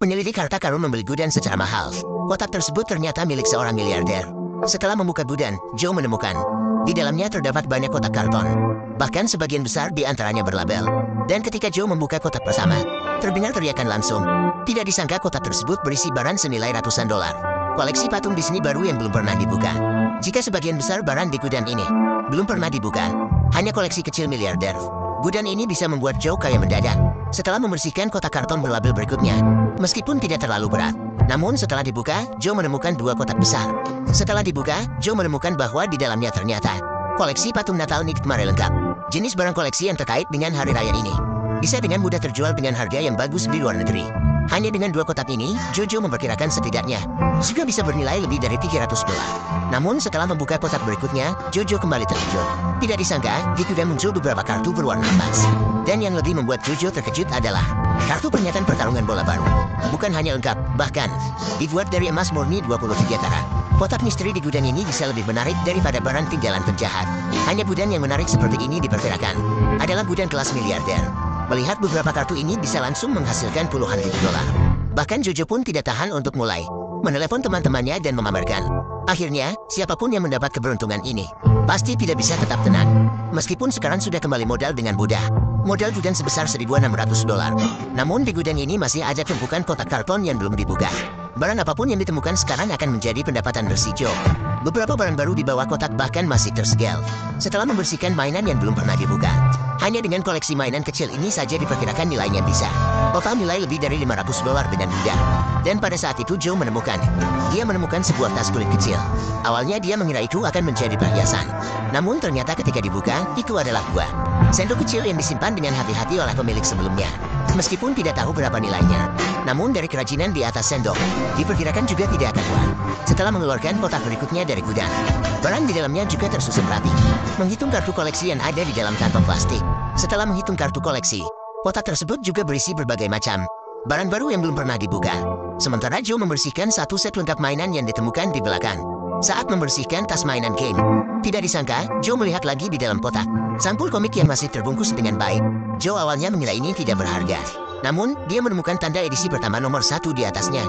Penyelidik harta karun membeli gudang secara mahal. Kotak tersebut ternyata milik seorang miliarder. Setelah membuka gudang, Joe menemukan di dalamnya terdapat banyak kotak karton. Bahkan sebagian besar di antaranya berlabel. Dan ketika Joe membuka kotak pertama, terdengar teriakan langsung. Tidak disangka kotak tersebut berisi barang senilai ratusan dolar. Koleksi patung Disney baru yang belum pernah dibuka. Jika sebagian besar barang di gudang ini belum pernah dibuka, hanya koleksi kecil miliarder. Gudang ini bisa membuat Joe kaya mendadak. Setelah membersihkan kotak karton berlabel berikutnya, meskipun tidak terlalu berat, namun setelah dibuka, Joe menemukan dua kotak besar. Setelah dibuka, Joe menemukan bahwa di dalamnya ternyata koleksi patung Natal Nick kemarin lengkap. Jenis barang koleksi yang terkait dengan hari raya ini bisa dengan mudah terjual dengan harga yang bagus di luar negeri. Hanya dengan dua kotak ini, Jojo memperkirakan setidaknya juga bisa bernilai lebih dari 300 dolar. Namun setelah membuka kotak berikutnya, Jojo kembali terkejut. Tidak disangka, di gudang muncul beberapa kartu berwarna emas. Dan yang lebih membuat Jojo terkejut adalah kartu pernyataan pertarungan bola baru. Bukan hanya lengkap, bahkan dibuat dari emas murni 23 karat. Kotak misteri di gudang ini bisa lebih menarik daripada barang tinggalan penjahat. Hanya gudang yang menarik seperti ini diperkirakan adalah gudang kelas miliarder. Melihat beberapa kartu ini bisa langsung menghasilkan puluhan ribu dolar. Bahkan Jojo pun tidak tahan untuk mulai menelepon teman-temannya dan memamerkan. Akhirnya, siapapun yang mendapat keberuntungan ini pasti tidak bisa tetap tenang. Meskipun sekarang sudah kembali modal dengan mudah. Modal gudang sebesar 1.600 dolar. Namun di gudang ini masih ada tumpukan kotak karton yang belum dibuka. Barang apapun yang ditemukan sekarang akan menjadi pendapatan bersih Joe. Beberapa barang baru di bawah kotak bahkan masih tersegel. Setelah membersihkan mainan yang belum pernah dibuka. Hanya dengan koleksi mainan kecil ini saja diperkirakan nilainya bisa total nilai lebih dari 500 dolar dengan mudah. Dan pada saat itu Joe menemukan sebuah tas kulit kecil. Awalnya dia mengira itu akan menjadi perhiasan. Namun ternyata ketika dibuka, itu adalah buah sendok kecil yang disimpan dengan hati-hati oleh pemilik sebelumnya. Meskipun tidak tahu berapa nilainya, namun dari kerajinan di atas sendok, diperkirakan juga tidak akan kuat. Setelah mengeluarkan kotak berikutnya dari gudang, barang di dalamnya juga tersusun rapi. Menghitung kartu koleksi yang ada di dalam kantong plastik. Setelah menghitung kartu koleksi, kotak tersebut juga berisi berbagai macam barang baru yang belum pernah dibuka. Sementara Joe membersihkan satu set lengkap mainan yang ditemukan di belakang. Saat membersihkan tas mainan game, tidak disangka, Joe melihat lagi di dalam kotak sampul komik yang masih terbungkus dengan baik. Joe awalnya mengira ini tidak berharga. Namun, dia menemukan tanda edisi pertama nomor 1 di atasnya.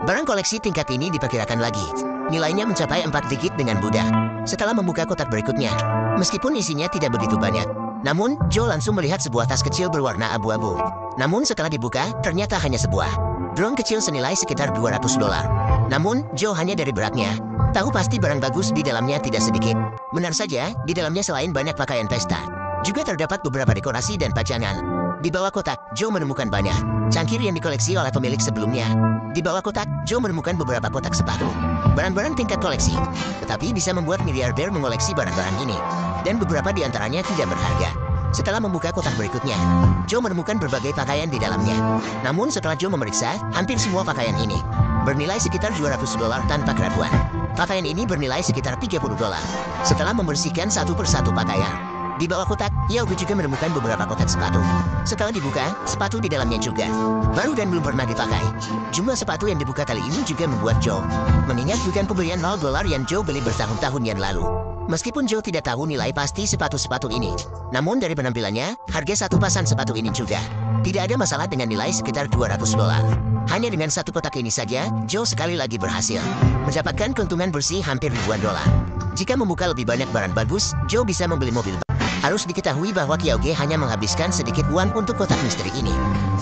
Barang koleksi tingkat ini diperkirakan lagi nilainya mencapai 4 digit dengan mudah. Setelah membuka kotak berikutnya, meskipun isinya tidak begitu banyak, namun Joe langsung melihat sebuah tas kecil berwarna abu-abu. Namun setelah dibuka, ternyata hanya sebuah drone kecil senilai sekitar 200 dolar. Namun, Joe hanya dari beratnya tahu pasti barang bagus di dalamnya tidak sedikit. Benar saja, di dalamnya selain banyak pakaian pesta, juga terdapat beberapa dekorasi dan pajangan. Di bawah kotak, Joe menemukan banyak cangkir yang dikoleksi oleh pemilik sebelumnya. Di bawah kotak, Joe menemukan beberapa kotak sepatu. Barang-barang tingkat koleksi, tetapi bisa membuat miliarder mengoleksi barang-barang ini. Dan beberapa di antaranya tidak berharga. Setelah membuka kotak berikutnya, Joe menemukan berbagai pakaian di dalamnya. Namun setelah Joe memeriksa, hampir semua pakaian ini bernilai sekitar 200 dolar tanpa keraguan. Pakaian ini bernilai sekitar 30 dolar. Setelah membersihkan satu persatu pakaian, di bawah kotak, Yogi juga menemukan beberapa kotak sepatu. Setelah dibuka, sepatu di dalamnya juga baru dan belum pernah dipakai. Jumlah sepatu yang dibuka kali ini juga membuat Joe mengingat bukan pembelian 0 dolar yang Joe beli bertahun-tahun yang lalu. Meskipun Joe tidak tahu nilai pasti sepatu-sepatu ini, namun dari penampilannya, harga satu pasang sepatu ini juga tidak ada masalah dengan nilai sekitar 200 dolar. Hanya dengan satu kotak ini saja, Joe sekali lagi berhasil mendapatkan keuntungan bersih hampir ribuan dolar. Jika membuka lebih banyak barang bagus, Joe bisa membeli mobil. Harus diketahui bahwa Kyoge hanya menghabiskan sedikit uang untuk kotak misteri ini.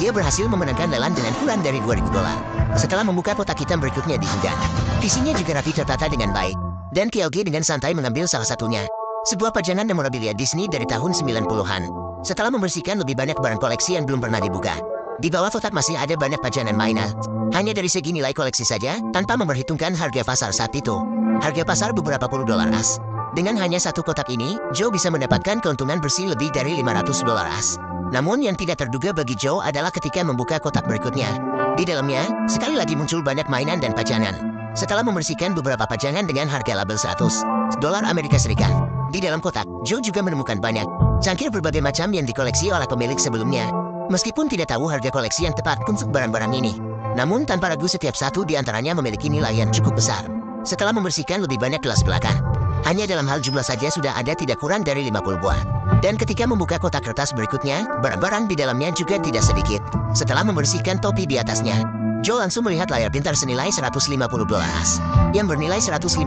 Dia berhasil memenangkan lelang dengan kurang dari 2.000 dolar. Setelah membuka kotak hitam berikutnya di gudang, isinya juga rapi tertata dengan baik. Dan Kyoge dengan santai mengambil salah satunya, sebuah pajangan memorabilia Disney dari tahun 90-an. Setelah membersihkan lebih banyak barang koleksi yang belum pernah dibuka, di bawah kotak masih ada banyak pajangan mainan. Hanya dari segi nilai koleksi saja, tanpa memperhitungkan harga pasar saat itu. Harga pasar beberapa puluh dolar as. Dengan hanya satu kotak ini, Joe bisa mendapatkan keuntungan bersih lebih dari 500 dolar as. Namun yang tidak terduga bagi Joe adalah ketika membuka kotak berikutnya. Di dalamnya, sekali lagi muncul banyak mainan dan pajangan. Setelah membersihkan beberapa pajangan dengan harga label 100 dolar Amerika Serikat, di dalam kotak, Joe juga menemukan banyak cangkir berbagai macam yang dikoleksi oleh pemilik sebelumnya. Meskipun tidak tahu harga koleksi yang tepat untuk barang-barang ini, namun tanpa ragu setiap satu di antaranya memiliki nilai yang cukup besar. Setelah membersihkan lebih banyak gelas belakang, hanya dalam hal jumlah saja sudah ada tidak kurang dari 50 buah. Dan ketika membuka kotak kertas berikutnya, barang-barang di dalamnya juga tidak sedikit. Setelah membersihkan topi di atasnya, Joe langsung melihat layar pintar senilai $150 as, yang bernilai $150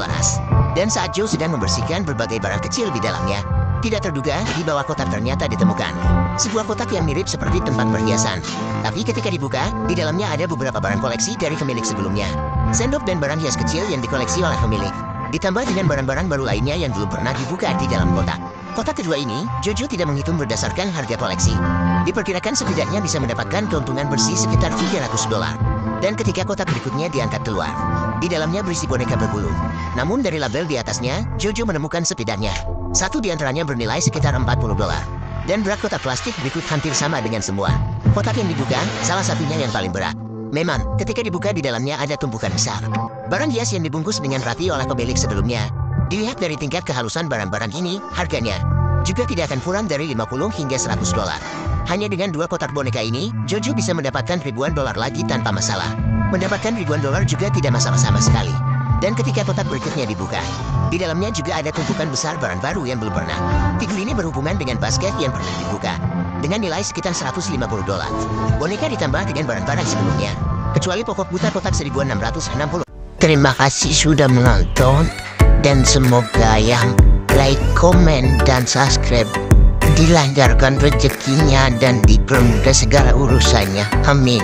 as. Dan saat Joe sedang membersihkan berbagai barang kecil di dalamnya, tidak terduga, di bawah kotak ternyata ditemukan sebuah kotak yang mirip seperti tempat perhiasan. Tapi ketika dibuka, di dalamnya ada beberapa barang koleksi dari pemilik sebelumnya. Sendok dan barang hias kecil yang dikoleksi oleh pemilik, ditambah dengan barang-barang baru lainnya yang belum pernah dibuka di dalam kotak. Kotak kedua ini, Jojo tidak menghitung berdasarkan harga koleksi. Diperkirakan setidaknya bisa mendapatkan keuntungan bersih sekitar $300. Dan ketika kotak berikutnya diangkat keluar, di dalamnya berisi boneka berbulu. Namun dari label di atasnya, Jojo menemukan setidaknya satu di antaranya bernilai sekitar $40. Dan berat kotak plastik berikut hampir sama dengan semua. Kotak yang dibuka, salah satunya yang paling berat. Memang, ketika dibuka di dalamnya ada tumpukan besar barang hias yang dibungkus dengan rapi oleh pemilik sebelumnya. Dilihat dari tingkat kehalusan barang-barang ini, harganya juga tidak akan kurang dari $50 hingga $100. Hanya dengan dua kotak boneka ini, Jojo bisa mendapatkan ribuan dolar lagi tanpa masalah. Mendapatkan ribuan dolar juga tidak masalah sama sekali. Dan ketika kotak berikutnya dibuka, di dalamnya juga ada tumpukan besar barang baru yang belum pernah. Figur ini berhubungan dengan basket yang pernah dibuka, dengan nilai sekitar $150. Boneka ditambah dengan barang-barang sebelumnya, kecuali pokok buta kotak 1660. Terima kasih sudah menonton, dan semoga yang like, komen, dan subscribe dilancarkan rezekinya dan dipermudah segala urusannya. Amin.